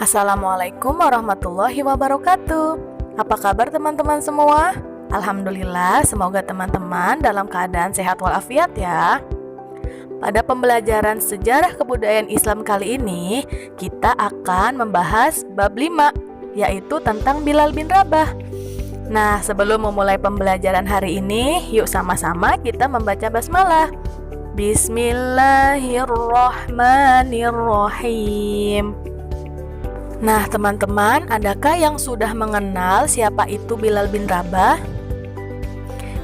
Assalamualaikum warahmatullahi wabarakatuh. Apa kabar teman-teman semua? Alhamdulillah, semoga teman-teman dalam keadaan sehat walafiat ya. Pada pembelajaran sejarah kebudayaan Islam kali ini, kita akan membahas bab 5, yaitu tentang Bilal bin Rabah. Nah, sebelum memulai pembelajaran hari ini, yuk sama-sama kita membaca basmalah. Bismillahirrahmanirrahim. Nah, teman-teman, adakah yang sudah mengenal siapa itu Bilal bin Rabah?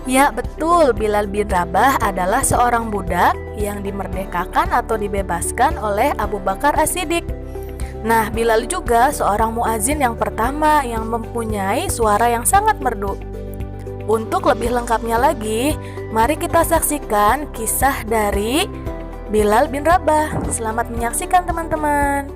Ya, betul. Bilal bin Rabah adalah seorang budak yang dimerdekakan atau dibebaskan oleh Abu Bakar As-Siddiq. Nah, Bilal juga seorang muazin yang pertama yang mempunyai suara yang sangat merdu. Untuk lebih lengkapnya lagi, mari kita saksikan kisah dari Bilal bin Rabah. Selamat menyaksikan, teman-teman.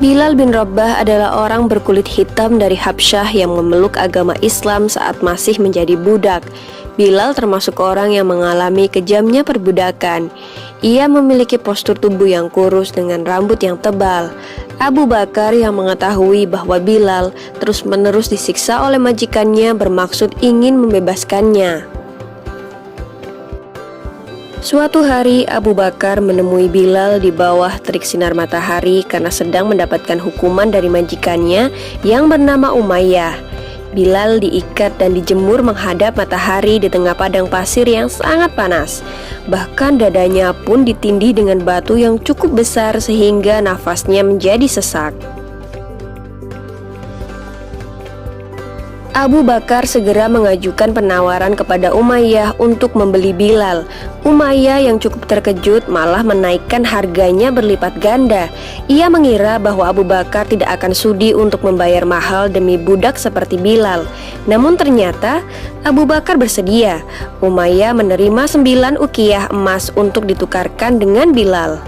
Bilal bin Rabah adalah orang berkulit hitam dari Habsyah yang memeluk agama Islam saat masih menjadi budak. Bilal termasuk orang yang mengalami kejamnya perbudakan. Ia memiliki postur tubuh yang kurus dengan rambut yang tebal. Abu Bakar yang mengetahui bahwa Bilal terus-menerus disiksa oleh majikannya bermaksud ingin membebaskannya. Suatu hari Abu Bakar menemui Bilal di bawah terik sinar matahari karena sedang mendapatkan hukuman dari majikannya yang bernama Umayyah. Bilal diikat dan dijemur menghadap matahari di tengah padang pasir yang sangat panas. Bahkan dadanya pun ditindih dengan batu yang cukup besar sehingga nafasnya menjadi sesak. Abu Bakar segera mengajukan penawaran kepada Umayyah untuk membeli Bilal. Umayyah yang cukup terkejut malah menaikkan harganya berlipat ganda. Ia mengira bahwa Abu Bakar tidak akan sudi untuk membayar mahal demi budak seperti Bilal. Namun ternyata Abu Bakar bersedia. Umayyah menerima 9 uqiyah emas untuk ditukarkan dengan Bilal.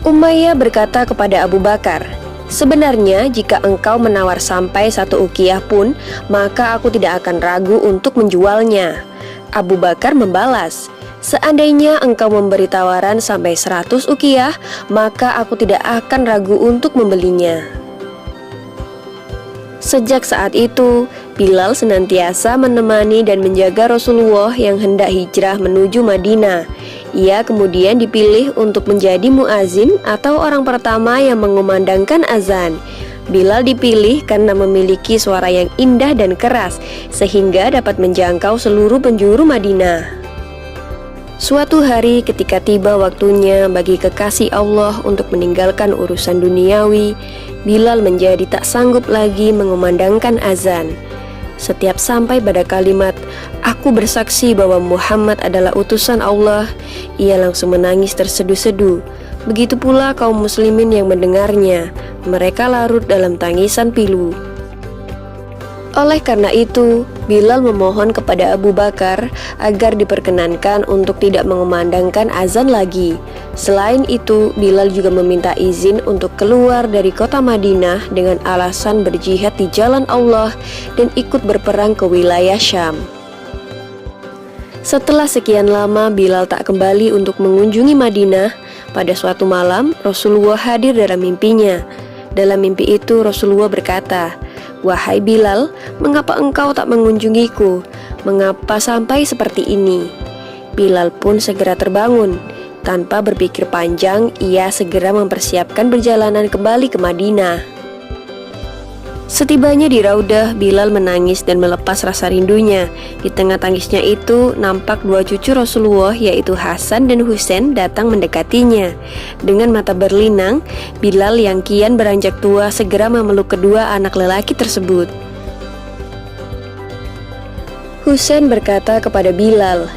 Umayyah berkata kepada Abu Bakar, "Sebenarnya jika engkau menawar sampai 1 uqiyah pun, maka aku tidak akan ragu untuk menjualnya." Abu Bakar membalas, "Seandainya engkau memberi tawaran sampai 100 uqiyah, maka aku tidak akan ragu untuk membelinya." Sejak saat itu, Bilal senantiasa menemani dan menjaga Rasulullah yang hendak hijrah menuju Madinah. Ia kemudian dipilih untuk menjadi muazin atau orang pertama yang mengumandangkan azan. Bilal dipilih karena memiliki suara yang indah dan keras, sehingga dapat menjangkau seluruh penjuru Madinah. Suatu hari ketika tiba waktunya bagi kekasih Allah untuk meninggalkan urusan duniawi, Bilal menjadi tak sanggup lagi mengumandangkan azan. Setiap sampai pada kalimat, "Aku bersaksi bahwa Muhammad adalah utusan Allah," ia langsung menangis terseduh-seduh. Begitu pula kaum muslimin yang mendengarnya, mereka larut dalam tangisan pilu. Oleh karena itu, Bilal memohon kepada Abu Bakar agar diperkenankan untuk tidak mengumandangkan azan lagi. Selain itu, Bilal juga meminta izin untuk keluar dari kota Madinah dengan alasan berjihad di jalan Allah dan ikut berperang ke wilayah Syam. Setelah sekian lama Bilal tak kembali untuk mengunjungi Madinah, pada suatu malam Rasulullah hadir dalam mimpinya. Dalam mimpi itu Rasulullah berkata, "Wahai Bilal, mengapa engkau tak mengunjungiku? Mengapa sampai seperti ini?" Bilal pun segera terbangun. Tanpa berpikir panjang, ia segera mempersiapkan perjalanan kembali ke Madinah. Setibanya di Raudah, Bilal menangis dan melepas rasa rindunya. Di tengah tangisnya itu, nampak 2 cucu Rasulullah yaitu Hasan dan Husain datang mendekatinya. Dengan mata berlinang, Bilal yang kian beranjak tua segera memeluk kedua anak lelaki tersebut. Husain berkata kepada Bilal,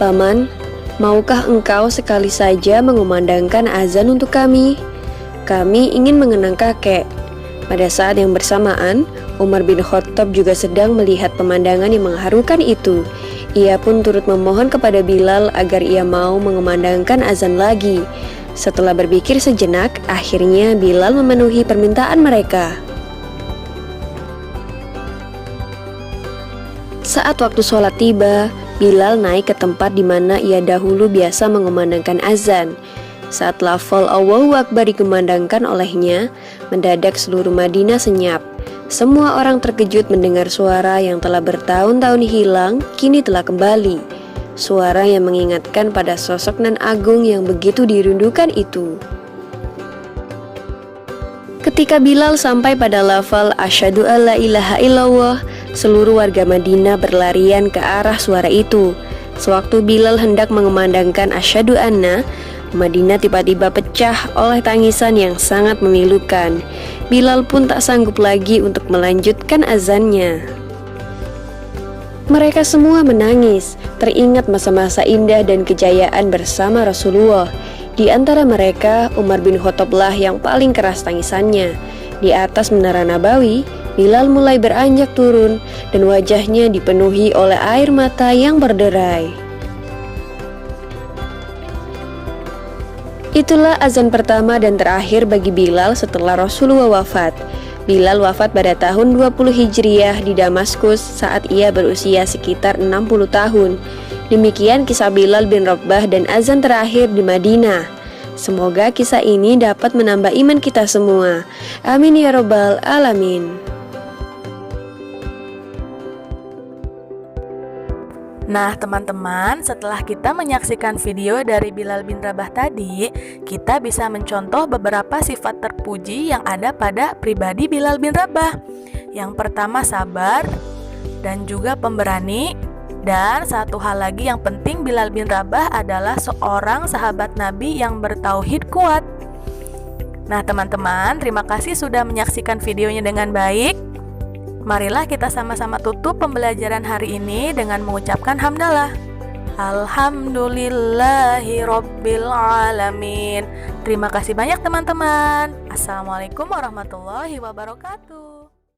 "Paman, maukah engkau sekali saja mengumandangkan azan untuk kami? Kami ingin mengenang kakek." Pada saat yang bersamaan, Umar bin Khattab juga sedang melihat pemandangan yang mengharukan itu. Ia pun turut memohon kepada Bilal agar ia mau mengumandangkan azan lagi. Setelah berpikir sejenak, akhirnya Bilal memenuhi permintaan mereka. Saat waktu sholat tiba, Bilal naik ke tempat di mana ia dahulu biasa mengumandangkan azan. Saat lafal Allahu Akbar dikumandangkan olehnya, mendadak seluruh Madinah senyap. Semua orang terkejut mendengar suara yang telah bertahun-tahun hilang, kini telah kembali. Suara yang mengingatkan pada sosok nan agung yang begitu dirindukan itu. Ketika Bilal sampai pada lafal Asyhadu alla ilaha illallah, seluruh warga Madinah berlarian ke arah suara itu. Sewaktu Bilal hendak mengumandangkan Asyhadu anna, Madinah tiba-tiba pecah oleh tangisan yang sangat memilukan. Bilal pun tak sanggup lagi untuk melanjutkan azannya. Mereka semua menangis, teringat masa-masa indah dan kejayaan bersama Rasulullah. Di antara mereka, Umar bin Khattablah yang paling keras tangisannya. Di atas Menara Nabawi, Bilal mulai beranjak turun dan wajahnya dipenuhi oleh air mata yang berderai. Itulah azan pertama dan terakhir bagi Bilal setelah Rasulullah wafat. Bilal wafat pada tahun 20 Hijriah di Damaskus saat ia berusia sekitar 60 tahun. Demikian kisah Bilal bin Rabah dan azan terakhir di Madinah. Semoga kisah ini dapat menambah iman kita semua. Amin ya rabbal alamin. Nah teman-teman, setelah kita menyaksikan video dari Bilal bin Rabah tadi, kita bisa mencontoh beberapa sifat terpuji yang ada pada pribadi Bilal bin Rabah. Yang pertama sabar dan juga pemberani. Dan satu hal lagi yang penting, Bilal bin Rabah adalah seorang sahabat Nabi yang bertauhid kuat. Nah teman-teman, terima kasih sudah menyaksikan videonya dengan baik. Marilah kita sama-sama tutup pembelajaran hari ini dengan mengucapkan hamdalah. Alhamdulillahi Rabbil Alamin. Terima kasih banyak teman-teman. Assalamualaikum warahmatullahi wabarakatuh.